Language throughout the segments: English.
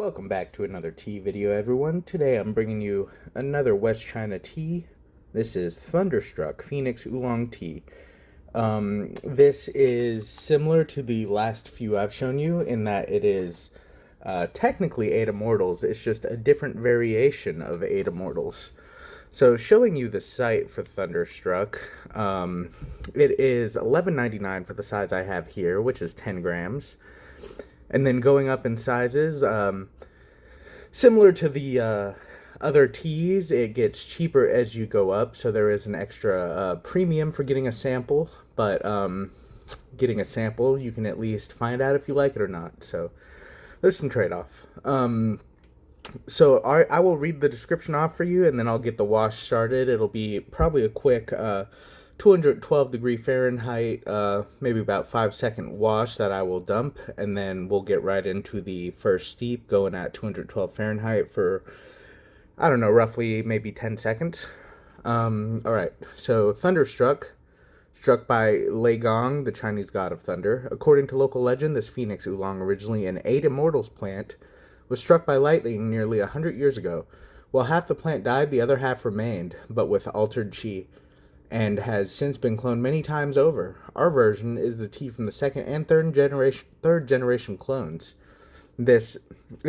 Welcome back to another tea video, everyone. Today I'm bringing you another West China tea. This is Thunderstruck Phoenix Oolong Tea. This is similar to the last few I've shown you in that it is technically Eight Immortals. It's just a different variation of Eight Immortals. So showing you the site for Thunderstruck, it is $11.99 for the size I have here, which is 10 grams. And then going up in sizes, similar to the other teas, it gets cheaper as you go up. So there is an extra premium for getting a sample. But getting a sample, you can at least find out if you like it or not. So there's some trade-off. So I will read the description off for you, and then I'll get the wash started. It'll be probably a quick 212 degree Fahrenheit, maybe about 5-second wash that I will dump, and then we'll get right into the first steep going at 212 Fahrenheit for, I don't know, roughly maybe 10 seconds. Alright, so Thunderstruck, struck by Lei Gong, the Chinese god of thunder. According to local legend, this Phoenix Oolong, originally an Eight Immortals plant, was struck by lightning nearly 100 years ago. While half the plant died, the other half remained, but with altered chi, and has since been cloned many times over. Our version is the tea from the second and third generation clones. It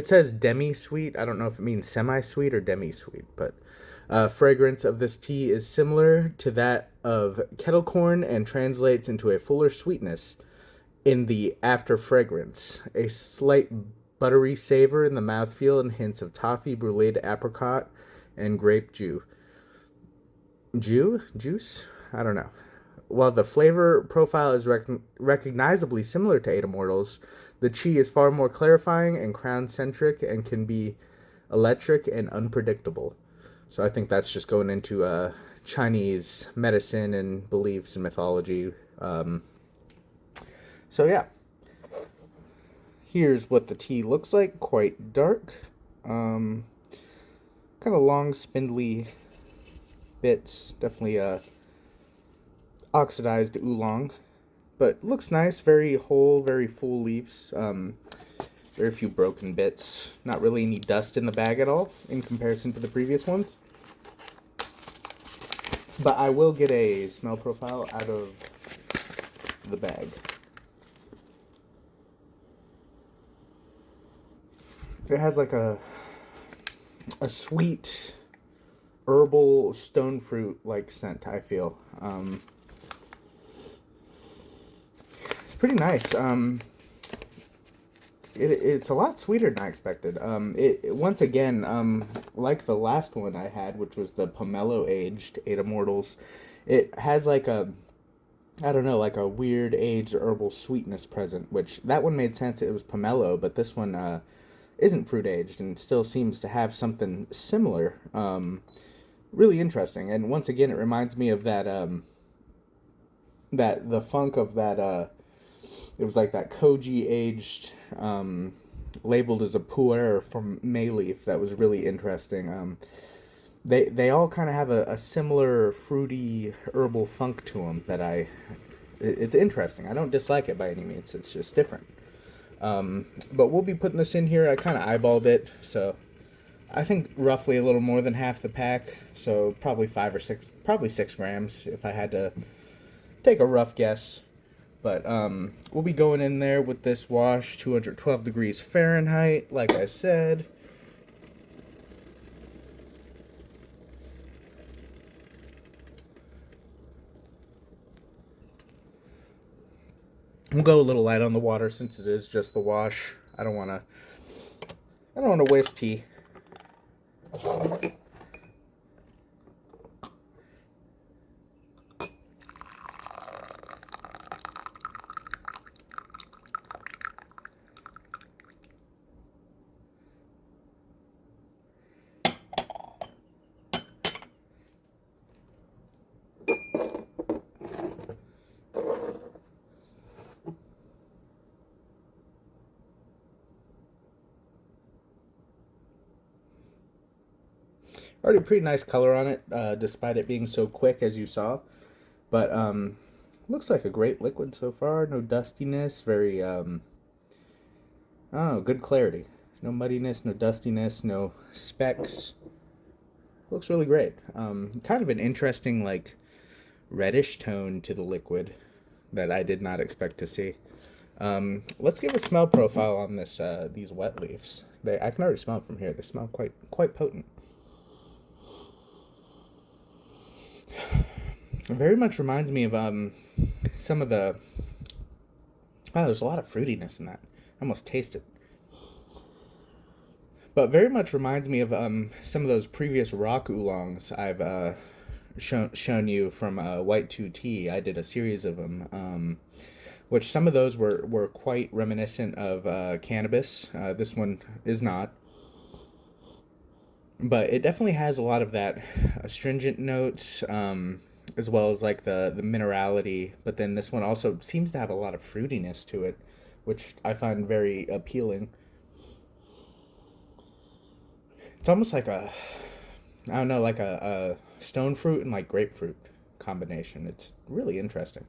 says demi-sweet. I don't know if it means semi-sweet or demi-sweet, but fragrance of this tea is similar to that of kettle corn and translates into a fuller sweetness in the after fragrance. A slight buttery savor in the mouthfeel and hints of toffee, bruleed apricot, and grape juice? I don't know. While the flavor profile is recognizably similar to Eight Immortals, the chi is far more clarifying and crown-centric and can be electric and unpredictable. So I think that's just going into Chinese medicine and beliefs and mythology. So yeah. Here's what the tea looks like. Quite dark. Kind of long, spindly bits. Definitely oxidized oolong. But looks nice. Very whole, very full leaves. Very few broken bits. Not really any dust in the bag at all in comparison to the previous ones. But I will get a smell profile out of the bag. It has like a sweet herbal stone fruit like scent, I feel. It's pretty nice. It's a lot sweeter than I expected. Once again, like the last one I had, which was the pomelo aged Eight Immortals, it has like a, I don't know, like a weird aged herbal sweetness present, which that one made sense. It was pomelo, but this one isn't fruit aged and still seems to have something similar. Really interesting. And once again, it reminds me of that the funk of that it was like that koji aged labeled as a pu'er from Mayleaf that was really interesting. They all kind of have a similar fruity herbal funk to them that it's interesting. I don't dislike it by any means. It's just different. But we'll be putting this in here. I kind of eyeballed it, so I think roughly a little more than half the pack, so probably 6 grams if I had to take a rough guess. But we'll be going in there with this wash, 212 degrees Fahrenheit, like I said. We'll go a little light on the water since it is just the wash. I don't want to waste tea. Already pretty nice color on it, despite it being so quick as you saw. But looks like a great liquid so far. No dustiness. Very I don't know, good clarity. No muddiness, no dustiness, no specks. Looks really great. Kind of an interesting, like, reddish tone to the liquid that I did not expect to see. Let's give a smell profile on this these wet leaves. I can already smell them from here. They smell quite potent. It very much reminds me of some of the. Oh, there's a lot of fruitiness in that. I almost taste it. But very much reminds me of some of those previous rock oolongs I've shown you from White 2T. I did a series of them, which some of those were quite reminiscent of cannabis. This one is not. But it definitely has a lot of that astringent notes, as well as like the minerality. But then this one also seems to have a lot of fruitiness to it, which I find very appealing. It's almost like I don't know, like a stone fruit and like grapefruit combination. It's really interesting.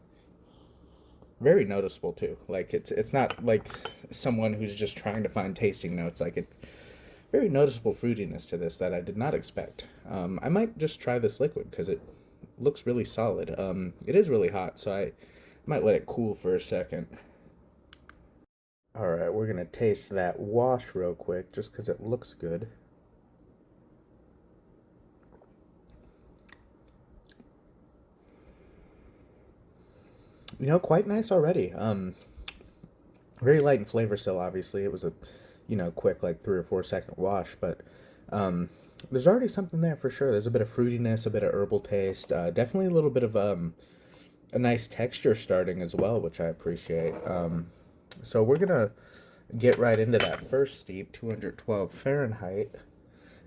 Very noticeable too. Like it's not like someone who's just trying to find tasting notes. Like it, very noticeable fruitiness to this that I did not expect. I might just try this liquid because it looks really solid. It is really hot, so I might let it cool for a second. All right, we're gonna taste that wash real quick just because it looks good. You know, quite nice already. Very light in flavor still. Obviously, it was a, quick like 3 or 4 second wash, but there's already something there for sure. There's a bit of fruitiness, a bit of herbal taste, definitely a little bit of a nice texture starting as well, which I appreciate. So we're gonna get right into that first steep, 212 Fahrenheit,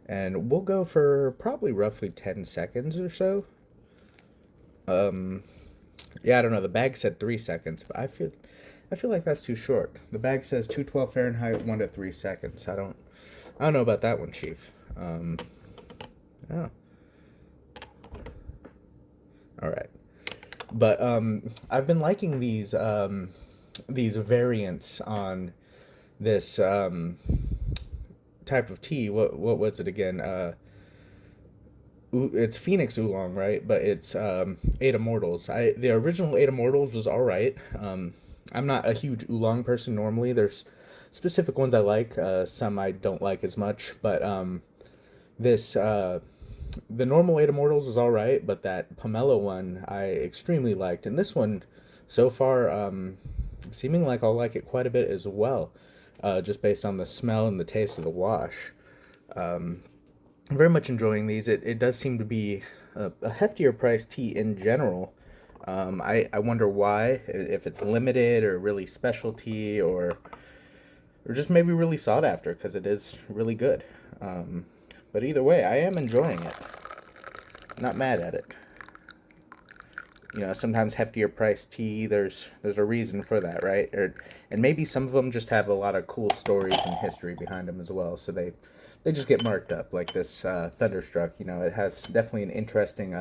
and we'll go for probably roughly 10 seconds or so. Yeah, I don't know. The bag said 3 seconds, but I feel like that's too short. The bag says 212 Fahrenheit, 1 to 3 seconds. I don't know about that one, Chief. Oh, all right. But I've been liking these variants on this type of tea. What was it again? It's Phoenix Oolong, right? But it's Eight Immortals. The original Eight Immortals was all right. I'm not a huge oolong person normally. There's specific ones I like. Some I don't like as much. But this the normal Eight Immortals was all right. But that pomelo one I extremely liked, and this one so far seeming like I'll like it quite a bit as well. Just based on the smell and the taste of the wash. I'm very much enjoying these. It does seem to be a heftier priced tea in general. I wonder why, if it's limited or really specialty or just maybe really sought after because it is really good. But either way, I am enjoying it. Not mad at it. Sometimes heftier priced tea, there's a reason for that, right? And maybe some of them just have a lot of cool stories and history behind them as well, so they just get marked up like this Thunderstruck. It has definitely an interesting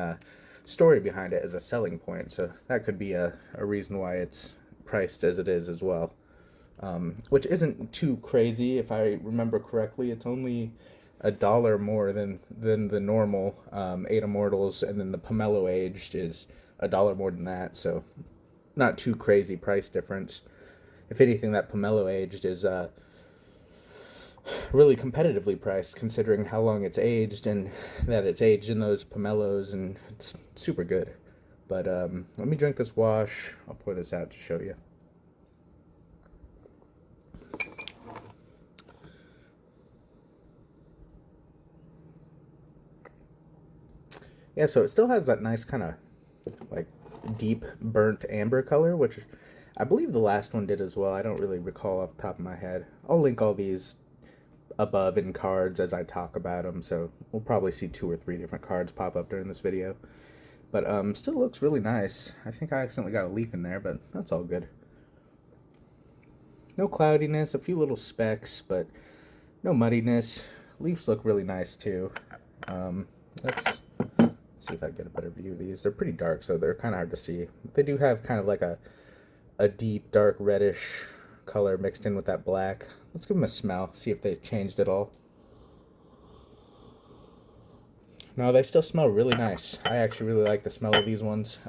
story behind it as a selling point, so that could be a reason why it's priced as it is as well. Which isn't too crazy if I remember correctly. It's only $1 more than the normal Eight Immortals, and then the Pomelo aged is $1 more than that, so not too crazy price difference. If anything, that Pomelo aged is really competitively priced considering how long it's aged and that it's aged in those pomelos, and it's super good. But let me drink this wash. I'll pour this out to show you. Yeah, so it still has that nice kind of like deep burnt amber color, which I believe the last one did as well. I don't really recall off the top of my head. I'll link all these above in cards as I talk about them, so we'll probably see 2 or 3 different cards pop up during this video. But still looks really nice. I think I accidentally got a leaf in there, but that's all good. No cloudiness, a few little specks, but no muddiness. Leaves look really nice too. Let's see if I can get a better view of these. They're pretty dark, so they're kind of hard to see. They do have kind of like a deep, dark reddish color mixed in with that black. Let's give them a smell, see if they changed at all. No, they still smell really nice. I actually really like the smell of these ones.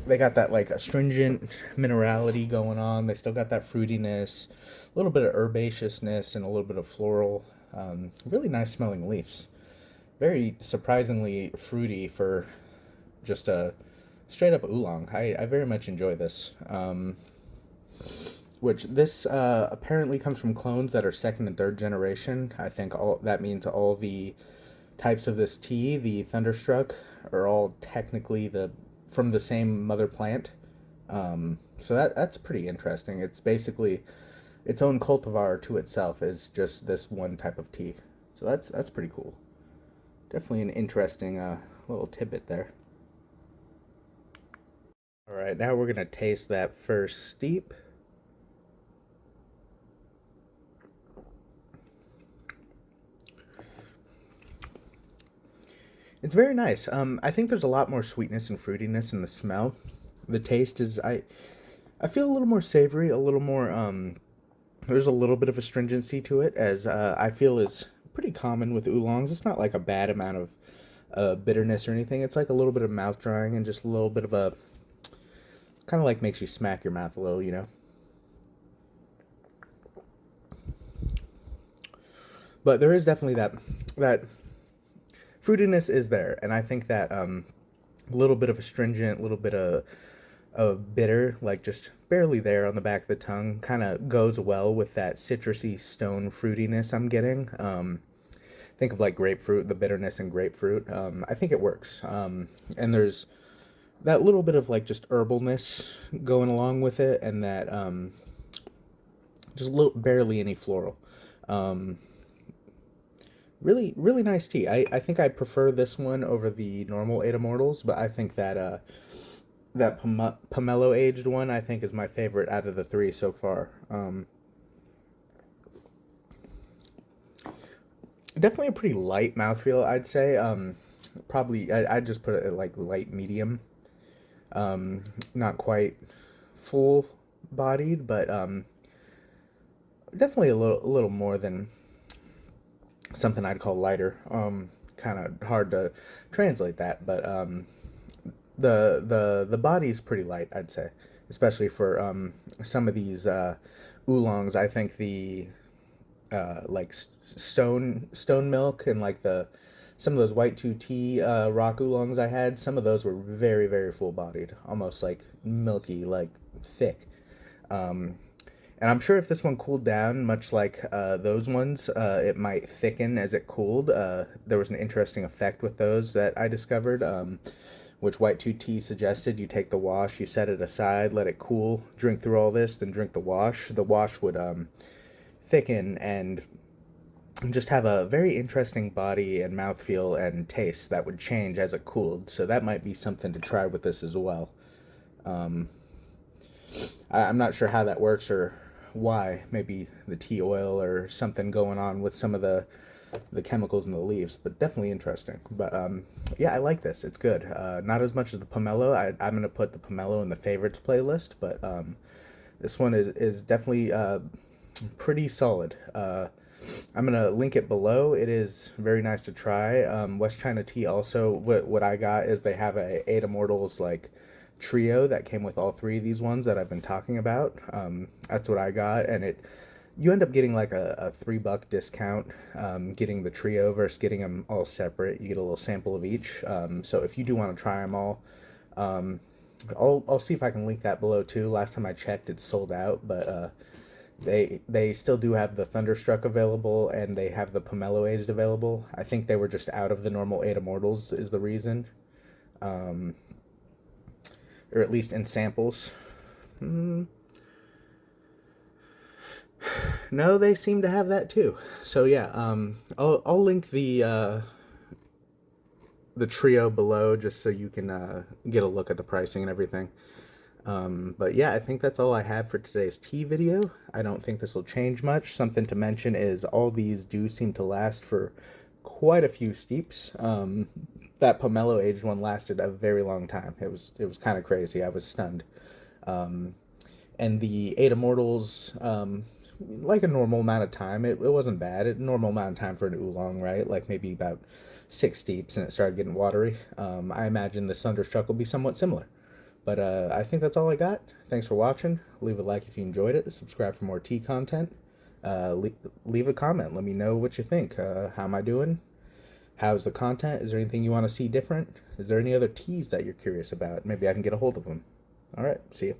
They got that like astringent minerality going on. They still got that fruitiness, a little bit of herbaceousness, and a little bit of floral. Really nice smelling leaves. Very surprisingly fruity for just a straight up oolong. I very much enjoy this. Which this apparently comes from clones that are second and third generation. I think all that means all the types of this tea, the Thunderstruck, are all technically the from the same mother plant. So that's pretty interesting. It's basically its own cultivar to itself is just this one type of tea. So that's pretty cool. Definitely an interesting little tidbit there. All right, now we're gonna taste that first steep. It's very nice. I think there's a lot more sweetness and fruitiness in the smell. The taste is I feel a little more savory, a little more there's a little bit of astringency to it, as I feel is pretty common with oolongs. It's not like a bad amount of bitterness or anything. It's like a little bit of mouth drying and just a little bit of a kind of like makes you smack your mouth a little, you know. But there is definitely that fruitiness is there, and I think that a little bit of astringent, a little bit of bitter, like just barely there on the back of the tongue, kind of goes well with that citrusy stone fruitiness I'm getting. Think of like grapefruit, the bitterness in grapefruit. I think it works. And there's that little bit of like just herbalness going along with it, and that just little, barely any floral. Um, Really, really nice tea. I think I prefer this one over the normal Eight Immortals, but I think that that pomelo aged one I think is my favorite out of the three so far. Definitely a pretty light mouthfeel, I'd say. Probably I'd just put it at like light medium. Not quite full bodied, but definitely a little more than something I'd call lighter. Kind of hard to translate that, but the body's pretty light, I'd say, especially for some of these oolongs. I think the like stone milk and like the some of those white 2T rock oolongs I had. Some of those were very very full bodied, almost like milky, like thick. Um, and I'm sure if this one cooled down, much like those ones, it might thicken as it cooled. There was an interesting effect with those that I discovered, which White 2T suggested. You take the wash, you set it aside, let it cool, drink through all this, then drink the wash. The wash would thicken and just have a very interesting body and mouthfeel and taste that would change as it cooled. So that might be something to try with this as well. Um, I'm not sure how that works or why. Maybe the tea oil or something going on with some of the chemicals in the leaves, but definitely interesting. But yeah, I like this. It's good. Not as much as the pomelo. I'm gonna put the pomelo in the favorites playlist, but this one is definitely pretty solid. I'm gonna link it below. It is very nice to try. West China Tea also. What I got is they have a Eight Immortals like trio that came with all three of these ones that I've been talking about. That's what I got, and it you end up getting like a $3 discount, getting the trio versus getting them all separate. You get a little sample of each. So if you do want to try them all, um, I'll see if I can link that below too. Last time I checked, it's sold out, but they still do have the Thunderstruck available, and they have the Pomelo aged available. I think they were just out of the normal Eight Immortals is the reason, um, or at least in samples. Mm, no, they seem to have that too. So yeah, I'll link the trio below just so you can get a look at the pricing and everything. But yeah, I think that's all I have for today's tea video. I don't think this will change much. Something to mention is all these do seem to last for quite a few steeps. That pomelo aged one lasted a very long time. It was kind of crazy. I was stunned. And the Eight Immortals, like a normal amount of time. It wasn't bad. A normal amount of time for an oolong, right? Like maybe about 6 steeps, and it started getting watery. I imagine the Thunderstruck will be somewhat similar. But I think that's all I got. Thanks for watching. Leave a like if you enjoyed it. Subscribe for more tea content. Leave a comment. Let me know what you think. How am I doing? How's the content? Is there anything you want to see different? Is there any other teas that you're curious about? Maybe I can get a hold of them. All right. See you.